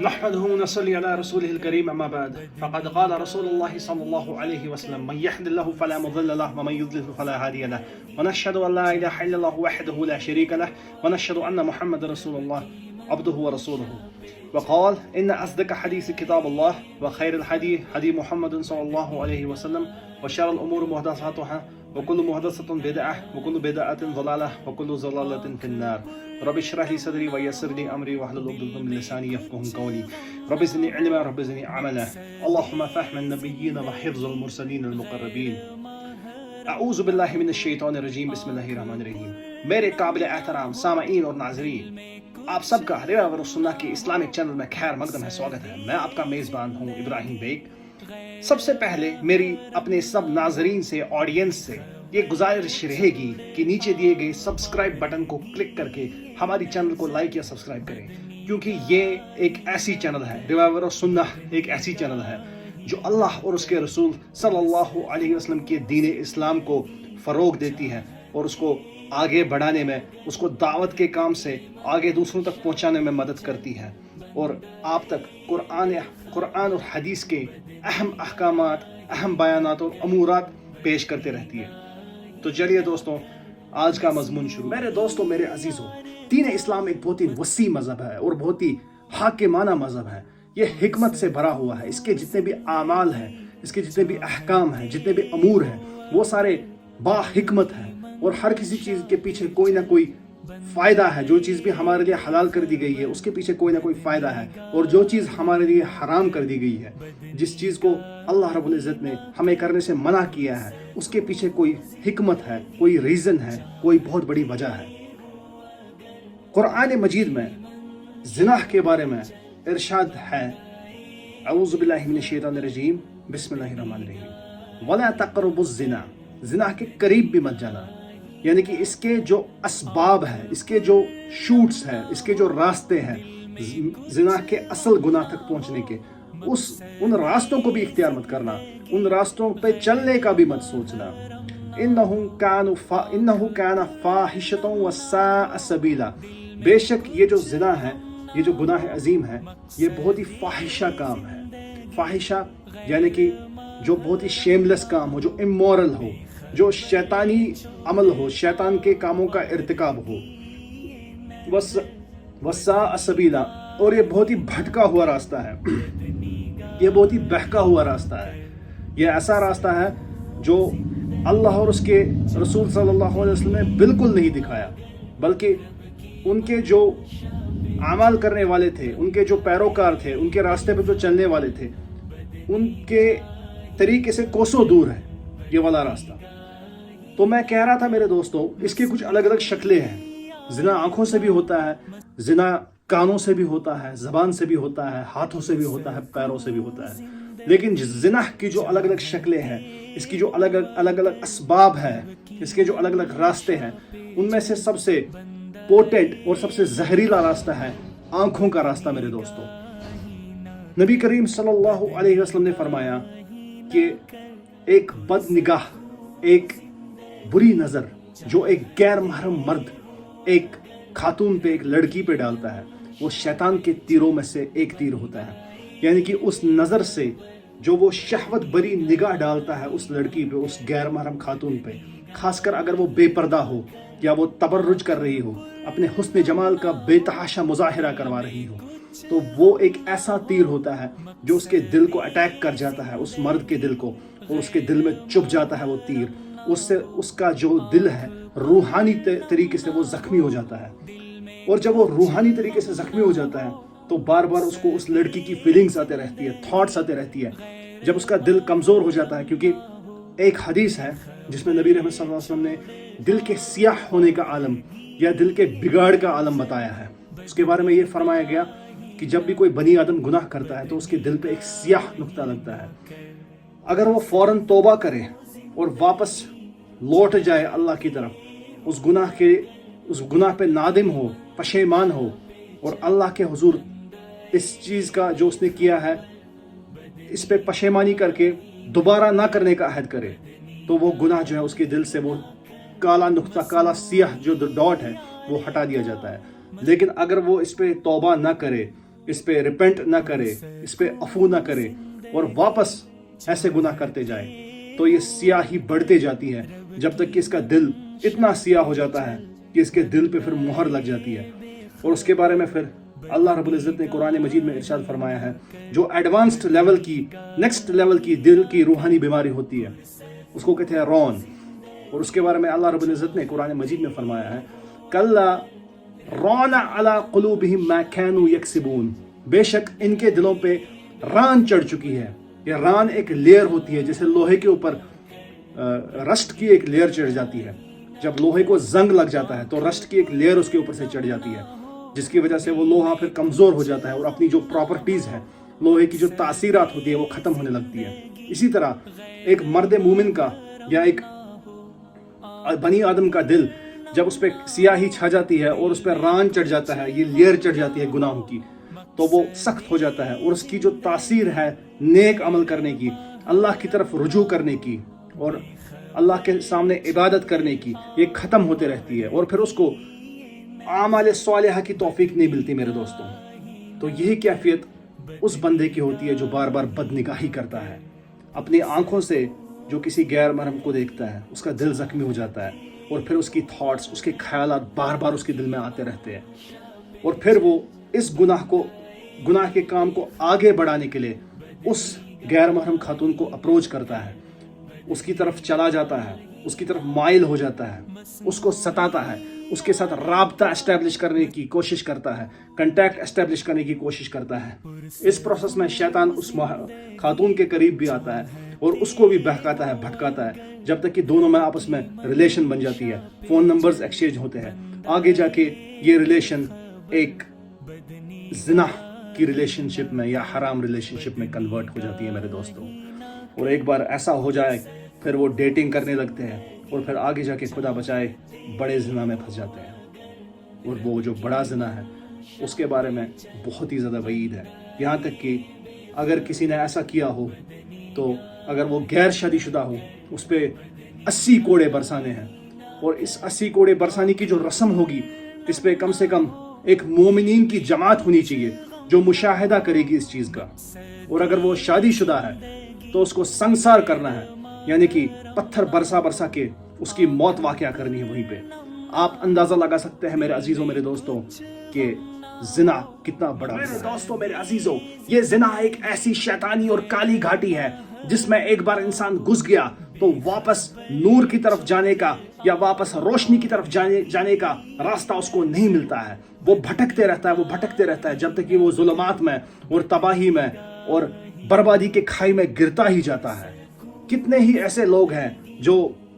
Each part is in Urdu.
نحمده ونصلي على رسوله الكريم أما بعد فقد قال رسول الله صلى الله عليه وسلم من يهد الله فلا مضل له ومن يضلل فلا هادي له ونشهد أن لا إله إلا الله وحده لا شريك له ونشهد أن محمد رسول الله عبده ورسوله وقال إن أصدق حديث كتاب الله وخير الهدي هدي محمد صلى الله عليه وسلم وشر الأمور محدثاتها وكل محدثة بدعة وكل بدعة ضلالة وكل ضلالة في النار رب اشرح لي صدري ويسر لي امري واحلل عقدة من لساني يفقهوا قولي رب زدني علما رب زدني عملا اللهم فهم النبيين وحفظ المرسلين المقربين اعوذ باللہ من الشیطان الرجیم بسم اللہ الرحمن الرحیم. میرے قابل احترام سامعین اور ناظرین، آپ سب کا ریاور السنہ کے اسلامک چینل میں خیر مقدم ہے، سواگت ہے. میں آپ کا میزبان ہوں ابراہیم بیگ. سب سے پہلے میری اپنے سب ناظرین سے، آڈینس سے یہ گزارش رہے گی کہ نیچے دیے گئے سبسکرائب بٹن کو کلک کر کے ہماری چینل کو لائک یا سبسکرائب کریں، کیونکہ یہ ایک ایسی چینل ہے، ریوائور اور سنہ ایک ایسی چینل ہے جو اللہ اور اس کے رسول صلی اللہ علیہ وسلم کے دین اسلام کو فروغ دیتی ہے اور اس کو آگے بڑھانے میں، اس کو دعوت کے کام سے آگے دوسروں تک پہنچانے میں مدد کرتی ہے اور آپ تک قرآن اور حدیث کے اہم احکامات، اہم بیانات اور امورات پیش کرتے رہتی ہے. تو چلیے دوستوں، آج کا مضمون شروع. میرے دوستوں، میرے عزیزوں، دین اسلام ایک بہت ہی وسیع مذہب ہے اور بہت ہی حاکمانہ مذہب ہے. یہ حکمت سے بھرا ہوا ہے. اس کے جتنے بھی اعمال ہیں، اس کے جتنے بھی احکام ہیں، جتنے بھی امور ہیں، وہ سارے با حکمت ہیں اور ہر کسی چیز کے پیچھے کوئی نہ کوئی فائدہ ہے. جو چیز بھی ہمارے لیے حلال کر دی گئی ہے اس کے پیچھے کوئی نہ کوئی فائدہ ہے، اور جو چیز ہمارے لیے حرام کر دی گئی ہے، جس چیز کو اللہ رب العزت نے ہمیں کرنے سے منع کیا ہے، اس کے پیچھے کوئی حکمت ہے، کوئی ریزن ہے، کوئی بہت بڑی وجہ ہے. قرآن مجید میں زنا کے بارے میں ارشاد ہے، اعوذ باللہ من الشیطان الرجیم بسم اللہ الرحمن الرحیم وَلَا تَقْرَبُوا الزِّنَا، زنا کے قریب بھی مت جانا. یعنی کہ اس کے جو اسباب ہیں، اس کے جو شوٹس ہیں، اس کے جو راستے ہیں زنا کے اصل گناہ تک پہنچنے کے، ان راستوں کو بھی اختیار مت کرنا، ان راستوں پہ چلنے کا بھی مت سوچنا. انہو کان فاحشۃ وساء سبیلا، بے شک یہ جو زنا ہے، یہ جو گناہ عظیم ہے، یہ بہت ہی فاحشہ کام ہے. فاحشہ یعنی کہ جو بہت ہی شیملیس کام ہو، جو امورل ہو، جو شیطانی عمل ہو، شیطان کے کاموں کا ارتکاب ہو. وساء سبیلا، اور یہ بہت ہی بھٹکا ہوا راستہ ہے، یہ بہت ہی بہکا ہوا راستہ ہے. یہ ایسا راستہ ہے جو اللہ اور اس کے رسول صلی اللہ علیہ وسلم نے بالکل نہیں دکھایا، بلکہ ان کے جو اعمال کرنے والے تھے، ان کے جو پیروکار تھے، ان کے راستے پہ جو چلنے والے تھے، ان کے طریقے سے کوسوں دور ہے یہ والا راستہ. تو میں کہہ رہا تھا میرے دوستوں، اس کی کچھ الگ الگ شکلیں ہیں. زنا آنکھوں سے بھی ہوتا ہے، زنا کانوں سے بھی ہوتا ہے، زبان سے بھی ہوتا ہے، ہاتھوں سے بھی ہوتا ہے، پیروں سے بھی ہوتا ہے. لیکن زنا کی جو الگ الگ شکلیں ہیں، اس کی جو الگ الگ اسباب ہیں، اس کے جو الگ الگ راستے ہیں، ان میں سے سب سے پوٹنٹ اور سب سے زہریلا راستہ ہے آنکھوں کا راستہ. میرے دوستوں، نبی کریم صلی اللہ علیہ وسلم نے فرمایا کہ ایک بد نگاہ، ایک بری نظر جو ایک غیر محرم مرد ایک خاتون پہ، ایک لڑکی پہ ڈالتا ہے، وہ شیطان کے تیروں میں سے ایک تیر ہوتا ہے. یعنی کہ اس نظر سے جو وہ شہوت بری نگاہ ڈالتا ہے اس لڑکی پہ، اس غیر محرم خاتون پہ، خاص کر اگر وہ بے پردہ ہو یا وہ تبرج کر رہی ہو، اپنے حسن جمال کا بے تحاشا مظاہرہ کروا رہی ہو، تو وہ ایک ایسا تیر ہوتا ہے جو اس کے دل کو اٹیک کر جاتا ہے، اس مرد کے دل کو، اور اس کے دل میں چبھ جاتا ہے وہ تیر. اس سے اس کا جو دل ہے روحانی طریقے سے وہ زخمی ہو جاتا ہے، اور جب وہ روحانی طریقے سے زخمی ہو جاتا ہے تو بار بار اس کو اس لڑکی کی فیلنگز آتے رہتی ہے، تھاٹس آتے رہتی ہے. جب اس کا دل کمزور ہو جاتا ہے، کیونکہ ایک حدیث ہے جس میں نبی رحمت صلی اللہ علیہ وسلم نے دل کے سیاہ ہونے کا عالم یا دل کے بگاڑ کا عالم بتایا ہے. اس کے بارے میں یہ فرمایا گیا کہ جب بھی کوئی بنی آدم گناہ کرتا ہے تو اس کے دل پہ ایک سیاہ نقطہ لگتا ہے. اگر وہ فوراً توبہ کرے اور واپس لوٹ جائے اللہ کی طرف، اس گناہ پہ نادم ہو، پشیمان ہو اور اللہ کے حضور اس چیز کا جو اس نے کیا ہے اس پہ پشیمانی کر کے دوبارہ نہ کرنے کا عہد کرے تو وہ گناہ جو ہے اس کے دل سے وہ کالا نقطہ، کالا سیاہ جو ڈاٹ ہے وہ ہٹا دیا جاتا ہے. لیکن اگر وہ اس پہ توبہ نہ کرے، اس پہ ریپنٹ نہ کرے، اس پہ عفو نہ کرے اور واپس ایسے گناہ کرتے جائے تو یہ سیاہی بڑھتے جاتی ہے جب تک کہ اس کا دل اتنا سیاہ ہو جاتا ہے کہ اس کے دل پہ پھر مہر لگ جاتی ہے. اور اس کے بارے میں پھر اللہ رب العزت نے قرآن مجید میں ارشاد فرمایا ہے جو ایڈوانسڈ لیول کی، نیکسٹ لیول کی دل کی روحانی بیماری ہوتی ہے اس کو کہتے ہیں رون. اور اس کے بارے میں اللہ رب العزت نے قرآن مجید میں فرمایا ہے کلا رون علی قلوبہم ما کانوا یکسبون، بے شک ان کے دلوں پہ ران چڑھ چکی ہے. یہ ران ایک لیئر ہوتی ہے، جیسے لوہے کے اوپر رسٹ کی ایک لیئر چڑھ جاتی ہے. جب لوہے کو زنگ لگ جاتا ہے تو رسٹ کی ایک لیئر اس کے اوپر سے چڑھ جاتی ہے جس کی وجہ سے وہ لوہا پھر کمزور ہو جاتا ہے اور اپنی جو پراپرٹیز ہے، لوہے کی جو تاثیرات ہوتی ہے وہ ختم ہونے لگتی ہے. اسی طرح ایک مرد مومن کا یا ایک بنی آدم کا دل جب اس پہ سیاہی چھا جاتی ہے اور اس پہ ران چڑھ جاتا ہے، یہ لیئر چڑھ جاتی ہے گناہوں کی، تو وہ سخت ہو جاتا ہے اور اس کی جو تاثیر ہے نیک عمل کرنے کی، اللہ کی طرف رجوع کرنے کی اور اللہ کے سامنے عبادت کرنے کی، یہ ختم ہوتے رہتی ہے اور پھر اس کو اعمال صالحہ کی توفیق نہیں ملتی میرے دوستوں. تو یہی کیفیت اس بندے کی ہوتی ہے جو بار بار بدنگاہی کرتا ہے. اپنی آنکھوں سے جو کسی غیر محرم کو دیکھتا ہے اس کا دل زخمی ہو جاتا ہے اور پھر اس کی تھاٹس، اس کے خیالات بار بار اس کے دل میں آتے رہتے ہیں اور پھر وہ اس گناہ کے کام کو آگے بڑھانے کے لیے اس غیر محرم خاتون کو اپروچ کرتا ہے، اس کی طرف چلا جاتا ہے، اس کی طرف مائل ہو جاتا ہے، اس کو ستاتا ہے، اس کے ساتھ رابطہ اسٹیبلش کرنے کی کوشش کرتا ہے، کنٹیکٹ اسٹیبلش کرنے کی کوشش کرتا ہے. اس پروسیس میں شیطان اس خاتون کے قریب بھی آتا ہے اور اس کو بھی بہکاتا ہے، بھٹکاتا ہے، جب تک کہ دونوں میں آپس میں ریلیشن بن جاتی ہے، فون نمبرز ایکسچینج ہوتے ہیں. آگے جا کے یہ ریلیشن ایک زنا کی ریلیشن شپ میں یا حرام ریلیشن شپ میں کنورٹ ہو جاتی ہے میرے دوستوں. اور ایک بار ایسا ہو جائے پھر وہ ڈیٹنگ کرنے لگتے ہیں اور پھر آگے جا کے خدا بچائے بڑے زنا میں پھنس جاتے ہیں. اور وہ جو بڑا زنا ہے اس کے بارے میں بہت ہی زیادہ وعید ہے، یہاں تک کہ اگر کسی نے ایسا کیا ہو تو اگر وہ غیر شادی شدہ ہو اس پہ 80 کوڑے برسانے ہیں. اور اس 80 کوڑے برسانے کی جو رسم ہوگی اس پہ کم سے کم ایک مومنین کی جماعت ہونی چاہیے جو مشاہدہ کرے گی اس چیز کا. اور اگر وہ شادی شدہ ہے تو اس کو سنسار کرنا ہے، یعنی کہ پتھر برسا کے اس کی موت واقعہ کرنی ہے وہیں پہ. آپ اندازہ لگا سکتے ہیں میرے عزیزوں، میرے دوستوں، کہ زنا کتنا بڑا ہے. میرے دوستوں، میرے عزیزوں، یہ زنا ایک ایسی شیطانی اور کالی گھاٹی ہے جس میں ایک بار انسان گھس گیا تو واپس نور کی طرف جانے کا یا واپس روشنی کی طرف جانے کا راستہ اس کو نہیں ملتا ہے. وہ بھٹکتے رہتا ہے جب تک کہ وہ ظلمات میں اور تباہی میں اور بربادی کے کھائی میں گرتا ہی جاتا ہے. کتنے ہی ایسے لوگ ہیں جو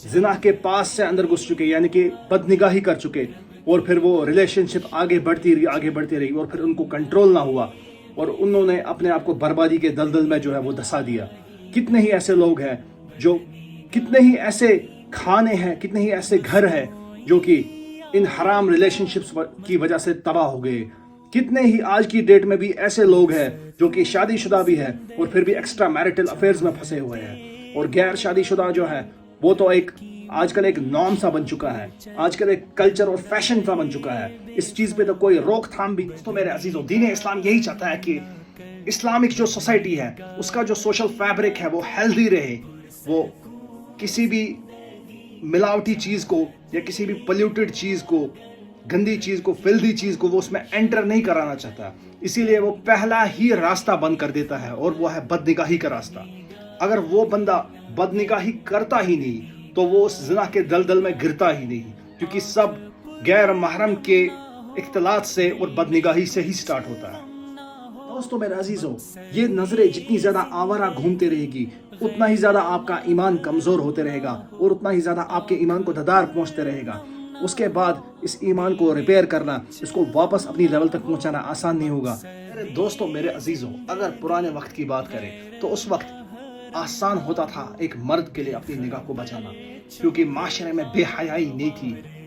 زنا کے پاس سے اندر گھس چکے، یعنی کہ بدنگاہی کر چکے، اور پھر وہ ریلیشن شپ آگے بڑھتی رہی اور پھر ان کو کنٹرول نہ ہوا اور انہوں نے اپنے آپ کو بربادی کے دلدل میں جو ہے وہ دھسا دیا. کتنے ہی ایسے لوگ ہیں جو، کتنے ہی ایسے کھانے ہیں، کتنے ہی ایسے گھر ہیں جو کہ ان حرام ریلیشن شپس کی وجہ سے تباہ ہو گئے. کتنے ہی آج کی ڈیٹ میں بھی ایسے لوگ ہیں جو کہ شادی شدہ بھی ہے اور پھر بھی ایکسٹرا میرٹل افیئرز میں پھنسے ہوئے ہیں. اور غیر شادی شدہ جو ہے وہ تو آج کل ایک نام سا بن چکا ہے، آج کل ایک کلچر اور فیشن سا بن چکا ہے. اس چیز پہ تو کوئی روک تھام بھی. تو میرے عزیزوں، دین اسلام یہی چاہتا ہے کہ اسلامک جو سوسائٹی ہے اس کا جو سوشل فیبرک ہے وہ ہیلدی رہے. وہ کسی بھی ملاوٹی چیز کو یا کسی بھی پلیوٹڈ چیز کو، گندی چیز کو، فلدی چیز کو وہ اس میں انٹر نہیں کرانا چاہتا. اسی لیے وہ پہلا ہی راستہ بند کر دیتا ہے اور وہ ہے بدنگاہی کا راستہ. اگر وہ بندہ بدنگاہی کرتا ہی نہیں تو وہ اس زنا کے دلدل میں گرتا ہی نہیں، کیونکہ سب غیر محرم کے اختلاط سے اور بدنگاہی سے ہی سٹارٹ ہوتا ہے. دوستو میرے عزیزوں، یہ نظریں جتنی زیادہ آوارہ گھومتے رہے گی اتنا ہی زیادہ آپ کا ایمان کمزور ہوتے رہے گا اور اتنا ہی زیادہ آپ کے ایمان کو ددار پہنچتے رہے گا. اس کے بعد اس ایمان کو ریپیئر کرنا، اس کو واپس اپنی لیول تک پہنچانا آسان نہیں ہوگا. میرے دوستوں، میرے عزیزوں، اگر پرانے وقت کی بات کریں تو اس وقت آسان ہوتا تھا ایک مرد کے لیے اپنی نگاہ کو بچانا، کیونکہ معاشرے میں بے حیائی نہیں تھی،